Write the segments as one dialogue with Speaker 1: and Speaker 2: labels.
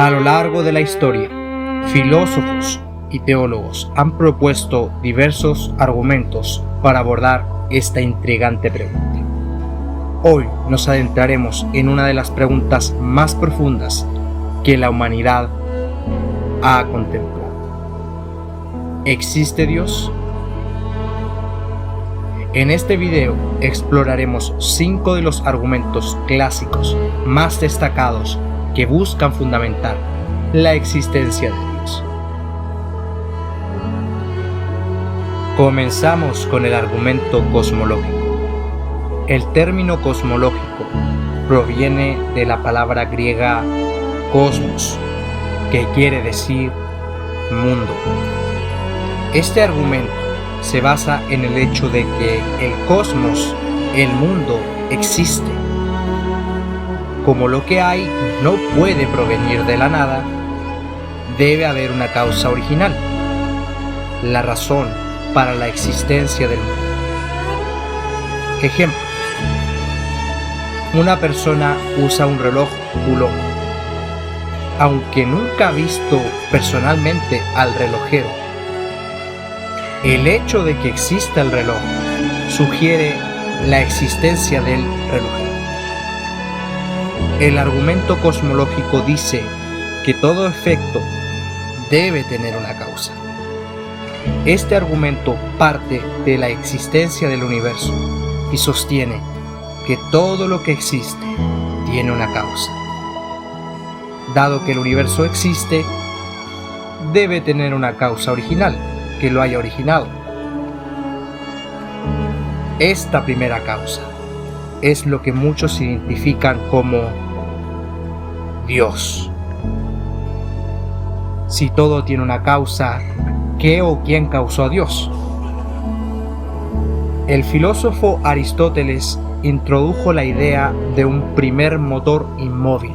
Speaker 1: A lo largo de la historia, filósofos y teólogos han propuesto diversos argumentos para abordar esta intrigante pregunta. Hoy nos adentraremos en una de las preguntas más profundas que la humanidad ha contemplado. ¿Existe Dios? En este video exploraremos 5 de los argumentos clásicos más destacados que buscan fundamentar la existencia de Dios. Comenzamos con el argumento cosmológico. El término cosmológico proviene de la palabra griega cosmos, que quiere decir mundo. Este argumento se basa en el hecho de que el cosmos, el mundo, existe. Como lo que hay no puede provenir de la nada, debe haber una causa original, la razón para la existencia del mundo. Ejemplo: una persona usa un reloj Bulov. Aunque nunca ha visto personalmente al relojero, el hecho de que exista el reloj sugiere la existencia del relojero. El argumento cosmológico dice que todo efecto debe tener una causa. Este argumento parte de la existencia del universo y sostiene que todo lo que existe tiene una causa. Dado que el universo existe, debe tener una causa original que lo haya originado. Esta primera causa es lo que muchos identifican como Dios. Si todo tiene una causa, ¿qué o quién causó a Dios? El filósofo Aristóteles introdujo la idea de un primer motor inmóvil,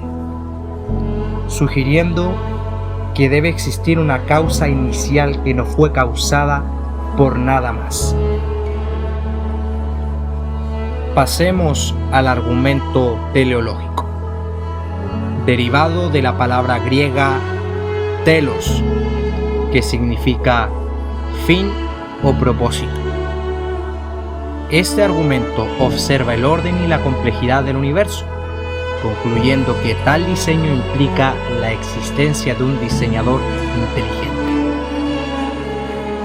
Speaker 1: sugiriendo que debe existir una causa inicial que no fue causada por nada más. Pasemos al argumento teleológico, derivado de la palabra griega telos, que significa fin o propósito. Este argumento observa el orden y la complejidad del universo, concluyendo que tal diseño implica la existencia de un diseñador inteligente.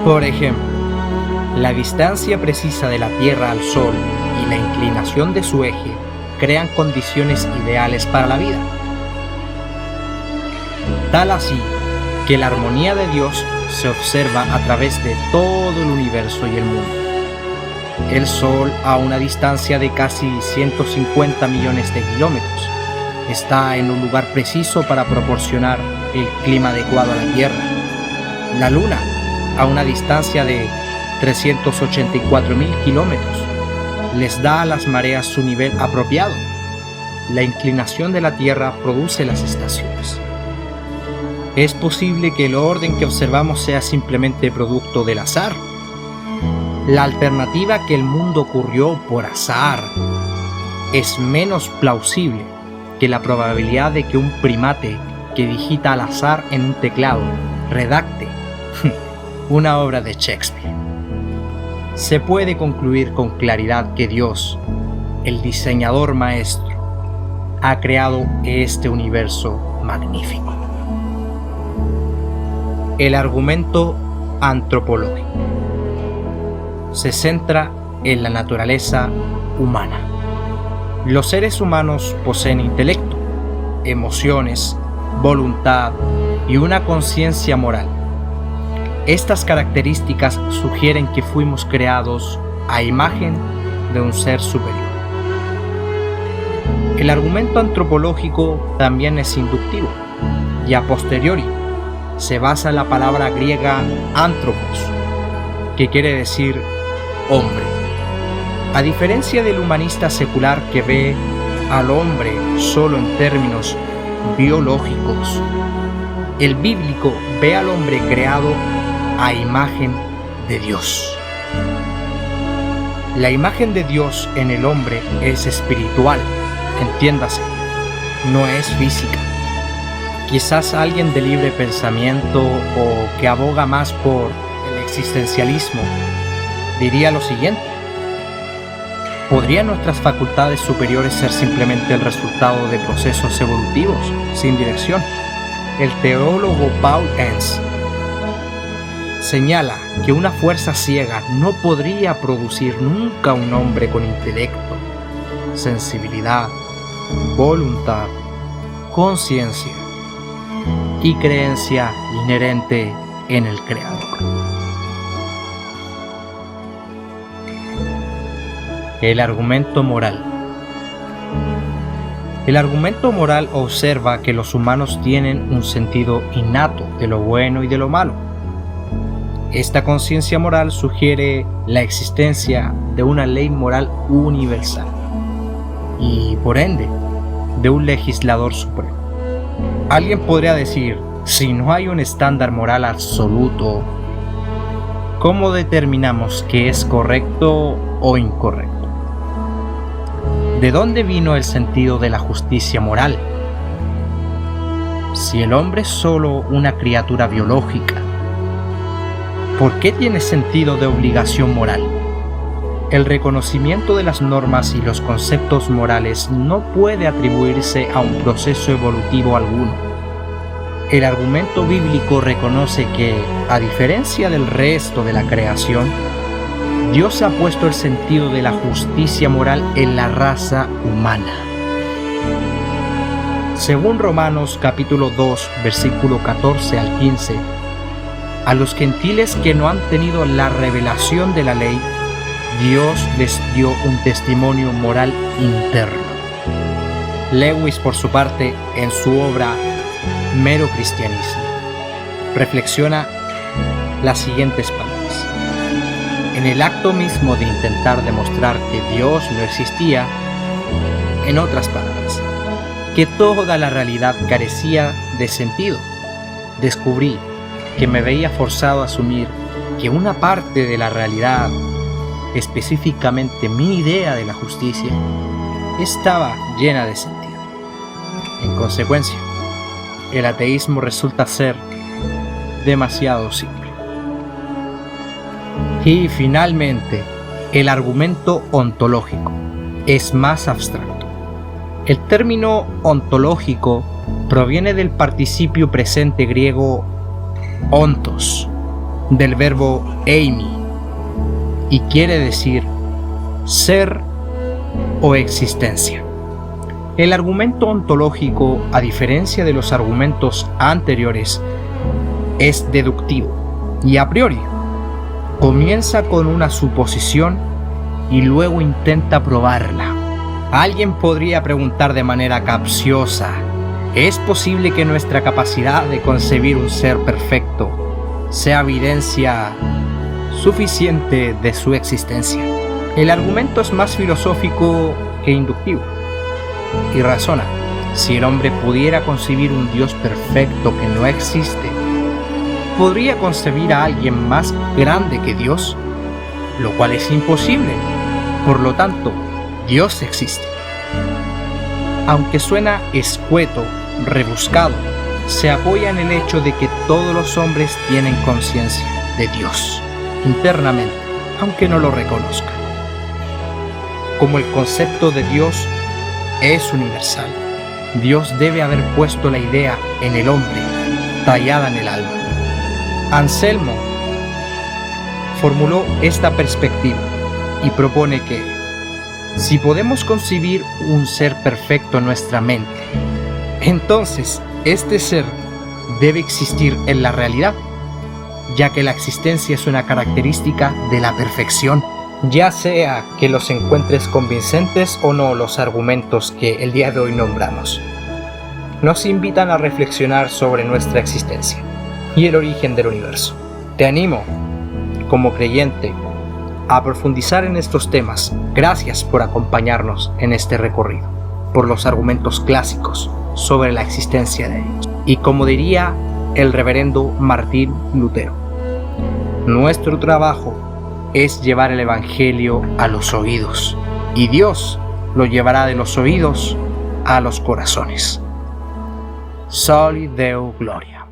Speaker 1: Por ejemplo, la distancia precisa de la Tierra al Sol y la inclinación de su eje crean condiciones ideales para la vida. Tal así que la armonía de Dios se observa a través de todo el universo y el mundo. El Sol, a una distancia de casi 150 millones de kilómetros, está en un lugar preciso para proporcionar el clima adecuado a la Tierra. La Luna, a una distancia de 384.000 kilómetros, les da a las mareas su nivel apropiado. La inclinación de la Tierra produce las estaciones. Es posible que el orden que observamos sea simplemente producto del azar. La alternativa, que el mundo ocurrió por azar, es menos plausible que la probabilidad de que un primate que digita al azar en un teclado redacte una obra de Shakespeare. Se puede concluir con claridad que Dios, el diseñador maestro, ha creado este universo magnífico. El argumento antropológico se centra en la naturaleza humana. Los seres humanos poseen intelecto, emociones, voluntad y una conciencia moral. Estas características sugieren que fuimos creados a imagen de un ser superior. El argumento antropológico también es inductivo y a posteriori se basa en la palabra griega anthropos, que quiere decir hombre. A diferencia del humanista secular que ve al hombre solo en términos biológicos, el bíblico ve al hombre creado a imagen de Dios. La imagen de Dios en el hombre es espiritual, entiéndase, no es física. Quizás alguien de libre pensamiento o que aboga más por el existencialismo diría lo siguiente: ¿podrían nuestras facultades superiores ser simplemente el resultado de procesos evolutivos sin dirección? El teólogo Paul Enns señala que una fuerza ciega no podría producir nunca un hombre con intelecto, sensibilidad, voluntad, conciencia y creencia inherente en el Creador. El argumento moral. El argumento moral observa que los humanos tienen un sentido innato de lo bueno y de lo malo. Esta conciencia moral sugiere la existencia de una ley moral universal y, por ende, de un legislador supremo. Alguien podría decir, si no hay un estándar moral absoluto, ¿cómo determinamos qué es correcto o incorrecto? ¿De dónde vino el sentido de la justicia moral? Si el hombre es solo una criatura biológica, ¿por qué tiene sentido de obligación moral? El reconocimiento de las normas y los conceptos morales no puede atribuirse a un proceso evolutivo alguno. El argumento bíblico reconoce que, a diferencia del resto de la creación, Dios ha puesto el sentido de la justicia moral en la raza humana. Según Romanos capítulo 2, versículo 14 al 15, a los gentiles que no han tenido la revelación de la ley, Dios les dio un testimonio moral interno. Lewis, por su parte, en su obra Mero Cristianismo, reflexiona las siguientes palabras: en el acto mismo de intentar demostrar que Dios no existía, en otras palabras, que toda la realidad carecía de sentido, descubrí que me veía forzado a asumir que una parte de la realidad, específicamente mi idea de la justicia, estaba llena de sentido. En consecuencia, el ateísmo resulta ser demasiado simple. Y finalmente, el argumento ontológico es más abstracto. El término ontológico proviene del participio presente griego ontos, del verbo eimi, y quiere decir ser o existencia. El argumento ontológico, a diferencia de los argumentos anteriores, es deductivo y a priori. Comienza con una suposición y luego intenta probarla. Alguien podría preguntar de manera capciosa: ¿es posible que nuestra capacidad de concebir un ser perfecto sea evidencia suficiente de su existencia? El argumento es más filosófico que inductivo y razona: si el hombre pudiera concebir un Dios perfecto que no existe, ¿podría concebir a alguien más grande que Dios? Lo cual es imposible. Por lo tanto, Dios existe. Aunque suena escueto, rebuscado, se apoya en el hecho de que todos los hombres tienen conciencia de Dios internamente, aunque no lo reconozcan. Como el concepto de Dios es universal, Dios debe haber puesto la idea en el hombre, tallada en el alma. Anselmo formuló esta perspectiva y propone que, si podemos concebir un ser perfecto en nuestra mente, entonces este ser debe existir en la realidad, ya que la existencia es una característica de la perfección. Ya sea que los encuentres convincentes o no los argumentos que el día de hoy nombramos, nos invitan a reflexionar sobre nuestra existencia y el origen del universo. Te animo, como creyente, a profundizar en estos temas. Gracias por acompañarnos en este recorrido por los argumentos clásicos sobre la existencia de Dios. Y como diría el reverendo Martín Lutero, nuestro trabajo es llevar el Evangelio a los oídos, y Dios lo llevará de los oídos a los corazones. Soli Deo Gloria.